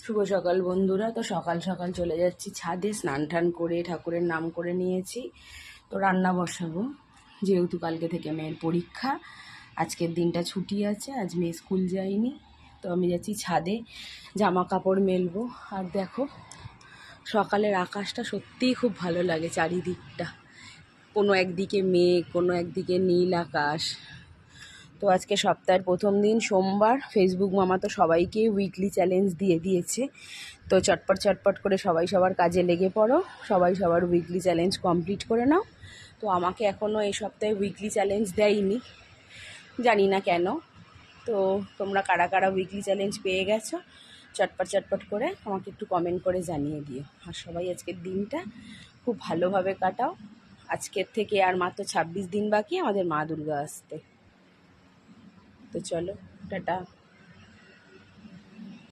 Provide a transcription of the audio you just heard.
শুভ সকাল বন্ধুরা। তো সকাল সকাল চলে যাচ্ছি ছাদে, স্নান টান করে ঠাকুরের নাম করে নিয়েছি। তো রান্না বসাবো, যেহেতু কালকে থেকে মেয়ের পরীক্ষা, আজকের দিনটা ছুটি আছে, আজ মেয়ে স্কুল যায়নি। তো আমি যাচ্ছি ছাদে, জামা কাপড় মেলবো। আর দেখো সকালের আকাশটা সত্যিই খুব ভালো লাগে, চারিদিকটা কোনো একদিকে মেঘ, কোনো একদিকে নীল আকাশ। তো আজকে সপ্তাহের প্রথম দিন সোমবার। ফেসবুক মামা তো সবাইকে উইকলি চ্যালেঞ্জ দিয়ে দিয়েছে। তো চটপট চটপট করে সবাই সবার কাজে লেগে পড়ো, সবাই সবার উইকলি চ্যালেঞ্জ কমপ্লিট করে নাও। তো আমাকে এখনও এই সপ্তাহে উইকলি চ্যালেঞ্জ দেয়নি, জানি না কেন। তো তোমরা কারা কারা উইকলি চ্যালেঞ্জ পেয়ে গেছো চটপট চটপট করে আমাকে একটু কমেন্ট করে জানিয়ে দিও। আর সবাই আজকের দিনটা খুব ভালোভাবে কাটাও। আজকের থেকে আর মাত্র 26 দিন বাকি আমাদের মা দুর্গা আসতে। তো চলো, টাটা।